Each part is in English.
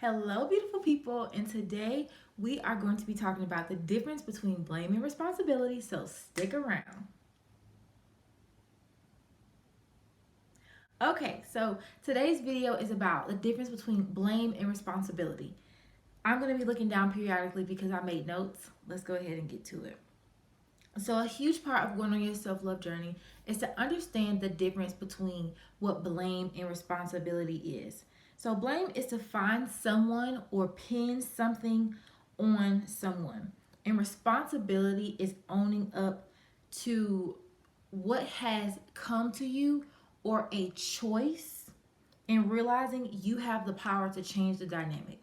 Hello, beautiful people, and today we are going to be talking about the difference between blame and responsibility, so stick around. Okay, so today's video is about the difference between blame and responsibility. I'm going to be looking down periodically because I made notes. Let's go ahead and get to it. So, a huge part of going on your self love journey is to understand the difference between what blame and responsibility is. So, blame is to find someone or pin something on someone, and responsibility is owning up to what has come to you or a choice and realizing you have the power to change the dynamic.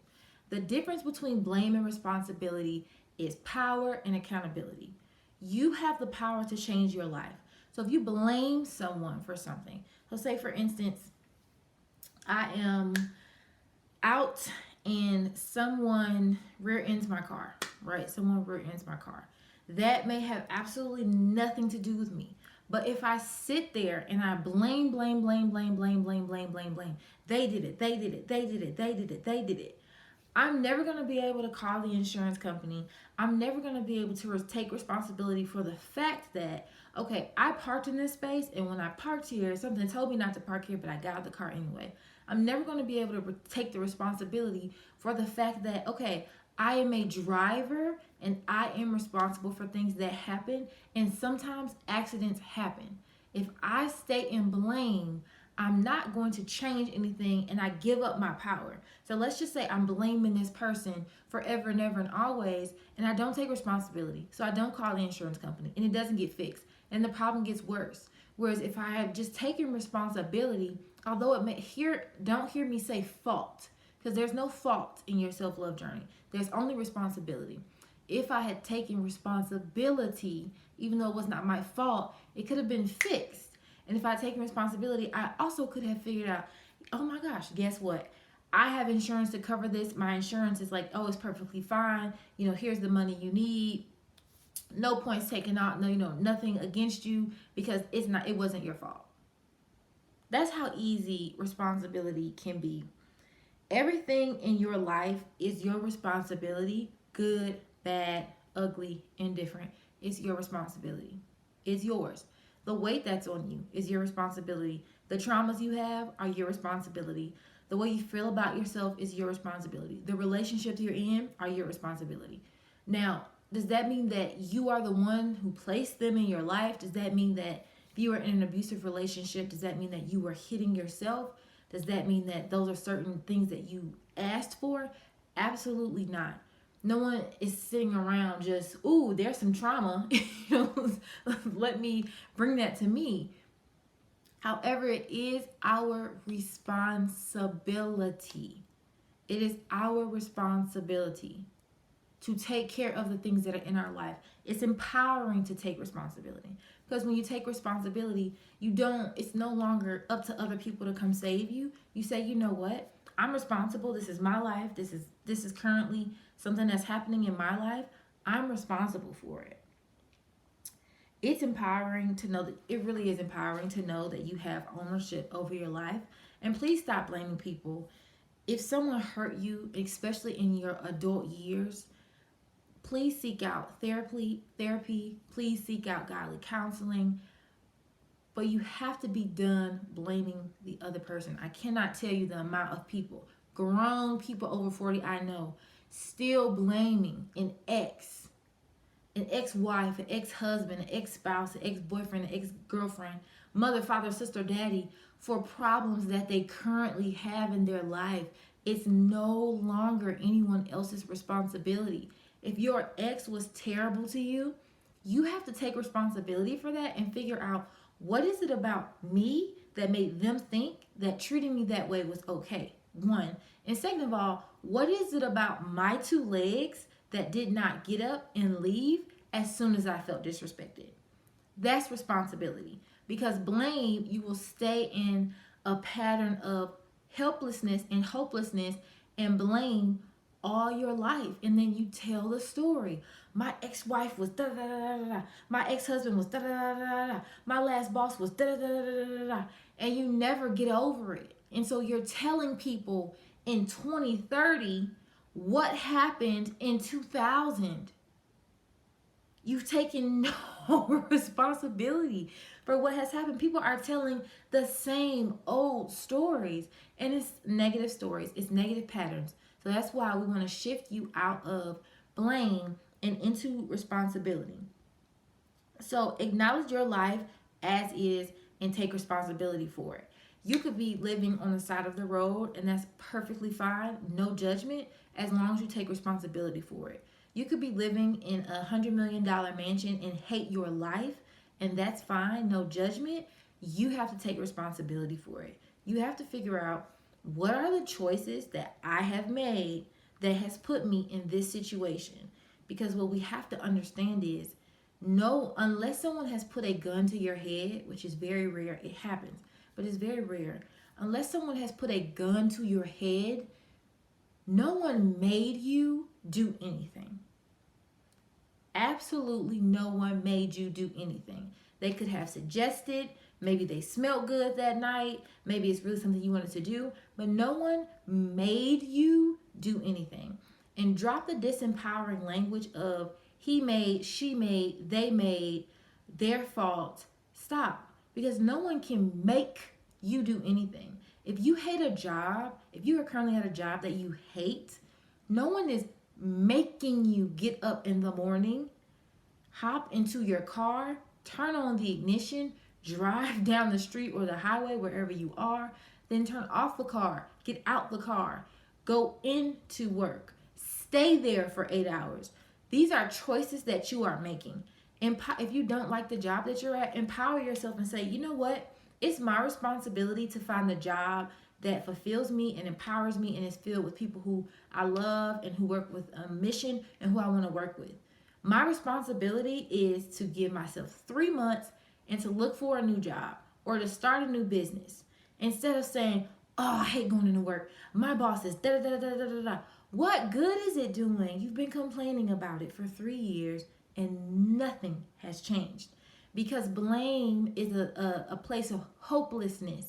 The difference between blame and responsibility is power and accountability. You have the power to change your life. So if you blame someone for something, so say for instance, I am out and someone rear ends my car, right? Someone rear ends my car. That may have absolutely nothing to do with me. But if I sit there and I blame, they did it, they did it, they did it, they did it, they did it. I'm never going to be able to call the insurance company. I'm never going to be able to take responsibility for the fact that, okay, I parked in this space, and when I parked here, something told me not to park here, but I got out of the car anyway. I'm never going to be able to take the responsibility for the fact that, okay, I am a driver and I am responsible for things that happen, and sometimes accidents happen. If I stay in blame, I'm not going to change anything and I give up my power. So let's just say I'm blaming this person forever and ever and always, and I don't take responsibility. So I don't call the insurance company and it doesn't get fixed and the problem gets worse. Whereas if I have just taken responsibility, although don't hear me say fault, because there's no fault in your self-love journey. There's only responsibility. If I had taken responsibility, even though it was not my fault, it could have been fixed. And if I had taken responsibility, I also could have figured out, oh my gosh, guess what? I have insurance to cover this. My insurance is like, oh, it's perfectly fine. Here's the money you need. No points taken out. No, nothing against you because it wasn't your fault. That's how easy responsibility can be. Everything in your life is your responsibility, good, bad, ugly, indifferent. It's your responsibility. It's yours. The weight that's on you is your responsibility. The traumas you have are your responsibility. The way you feel about yourself is your responsibility. The relationships you're in are your responsibility. Now, does that mean that you are the one who placed them in your life? Does that mean that if you are in an abusive relationship, does that mean that you are hitting yourself? Does that mean that those are certain things that you asked for? Absolutely not. No one is sitting around just, ooh, there's some trauma. Let me bring that to me. However, it is our responsibility. It is our responsibility to take care of the things that are in our life. It's empowering to take responsibility. Because when you take responsibility, it's no longer up to other people to come save you. You say, you know what? I'm responsible. This is my life. This is currently something that's happening in my life. I'm responsible for it. It's empowering to know that it really is empowering to know that you have ownership over your life. And please stop blaming people. If someone hurt you, especially in your adult years, please seek out therapy. Please seek out godly counseling. But you have to be done blaming the other person. I cannot tell you the amount of people, grown people over 40 I know, still blaming an ex-wife, an ex-husband, an ex-spouse, an ex-boyfriend, an ex-girlfriend, mother, father, sister, daddy, for problems that they currently have in their life. It's no longer anyone else's responsibility. If your ex was terrible to you, you have to take responsibility for that and figure out, what is it about me that made them think that treating me that way was okay? One. And second of all, what is it about my two legs that did not get up and leave as soon as I felt disrespected? That's responsibility. Because blame, you will stay in a pattern of helplessness and hopelessness and blame all your life. And then you tell the story. My ex-wife was da da da da da. My ex-husband was da da da da da. My last boss was da da da da da da. And you never get over it. And so you're telling people in 2030 what happened in 2000. You've taken no responsibility for what has happened. People are telling the same old stories, and it's negative stories, it's negative patterns. So that's why we want to shift you out of blame and into responsibility. So acknowledge your life as is and take responsibility for it. You could be living on the side of the road, and that's perfectly fine, no judgment, as long as you take responsibility for it. You could be living in $100 million mansion and hate your life, and that's fine, no judgment. You have to take responsibility for it. You have to figure out, what are the choices that I have made that has put me in this situation? Because what we have to understand is, no, unless someone has put a gun to your head, which is very rare, it happens, but it's very rare. Unless someone has put a gun to your head, no one made you do anything. Absolutely no one made you do anything. They could have suggested, maybe they smelled good that night, maybe it's really something you wanted to do, but no one made you do anything. And drop the disempowering language of he made, she made, they made, their fault. Stop. Because no one can make you do anything. If you hate a job, if you are currently at a job that you hate, no one is making you get up in the morning, hop into your car, turn on the ignition, drive down the street or the highway, wherever you are, then turn off the car, get out the car, go into work, stay there for 8 hours. These are choices that you are making. If you don't like the job that you're at, empower yourself and say, you know what? It's my responsibility to find the job that fulfills me and empowers me and is filled with people who I love and who work with a mission and who I want to work with. My responsibility is to give myself 3 months and to look for a new job or to start a new business. Instead of saying, oh, I hate going into work. My boss is da da da da da da da. What good is it doing? You've been complaining about it for 3 years and nothing has changed. Because blame is a place of hopelessness,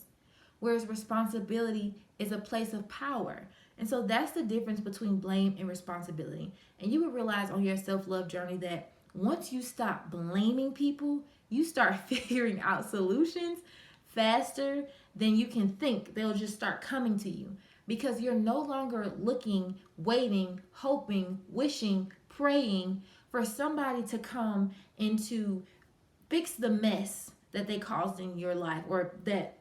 whereas responsibility is a place of power. And so that's the difference between blame and responsibility. And you will realize on your self-love journey that once you stop blaming people, you start figuring out solutions faster than you can think. They'll just start coming to you because you're no longer looking, waiting, hoping, wishing, praying for somebody to come and to fix the mess that they caused in your life, or that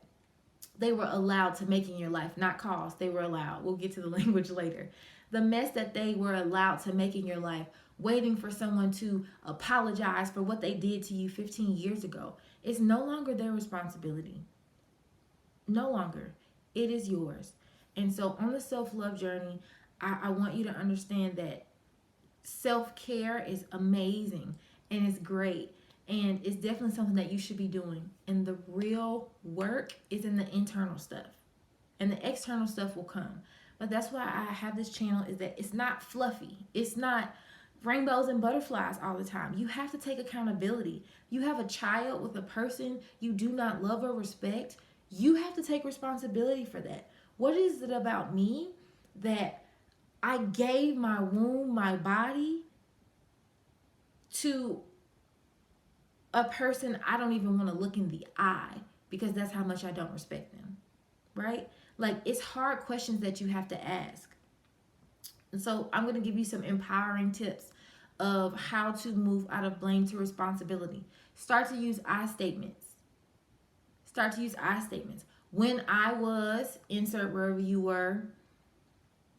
they were allowed to make in your life. Not caused, they were allowed. We'll get to the language later. The mess that they were allowed to make in your life, waiting for someone to apologize for what they did to you 15 years ago. It's no longer their responsibility. No longer. It is yours. And so on the self-love journey, I want you to understand that self-care is amazing and it's great. And it's definitely something that you should be doing. And the real work is in the internal stuff. And the external stuff will come. But that's why I have this channel, is that it's not fluffy. It's not rainbows and butterflies all the time. You have to take accountability. You have a child with a person you do not love or respect. You have to take responsibility for that. What is it about me that I gave my womb, my body, to a person I don't even want to look in the eye because that's how much I don't respect them, right? Like, it's hard questions that you have to ask. And so I'm going to give you some empowering tips of how to move out of blame to responsibility. Start to use I statements. Start to use I statements. When I was, insert wherever you were,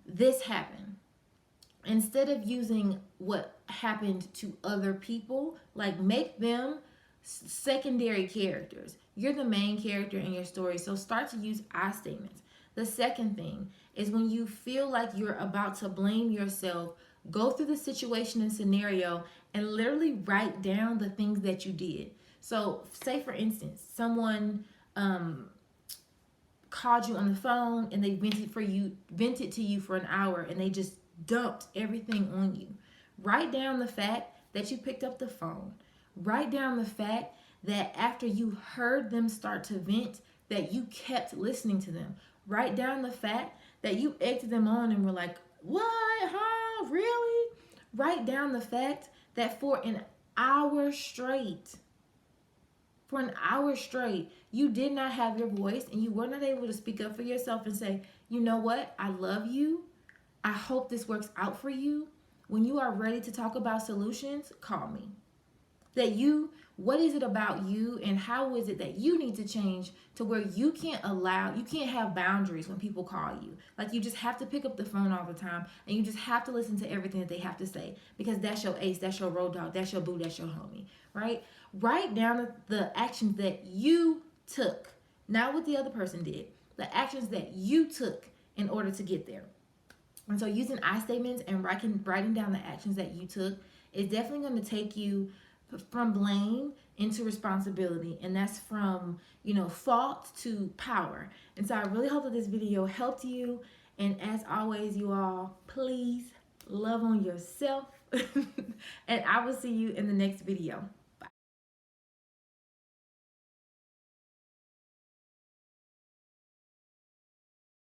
this happened. Instead of using what happened to other people, like, make them secondary characters. You're the main character in your story, so start to use I statements. The second thing is, when you feel like you're about to blame yourself, go through the situation and scenario and literally write down the things that you did. So say, for instance, someone called you on the phone and they vented to you for an hour and they just dumped everything on you. Write down the fact that you picked up the phone. Write down the fact that after you heard them start to vent, that you kept listening to them. Write down the fact that you egged them on and were like, what? Huh? Really? Write down the fact that for an hour straight, you did not have your voice and you were not able to speak up for yourself and say, you know what? I love you. I hope this works out for you. When you are ready to talk about solutions, call me. What is it about you and how is it that you need to change to where you can't have boundaries when people call you? Like, you just have to pick up the phone all the time and you just have to listen to everything that they have to say because that's your ace, that's your road dog, that's your boo, that's your homie, right? Write down the actions that you took, not what the other person did, the actions that you took in order to get there. And so using I statements and writing down the actions that you took is definitely going to take you from blame into responsibility, and that's from fault to power. And so I really hope that this video helped you, and as always, you all, please love on yourself and I will see you in the next video.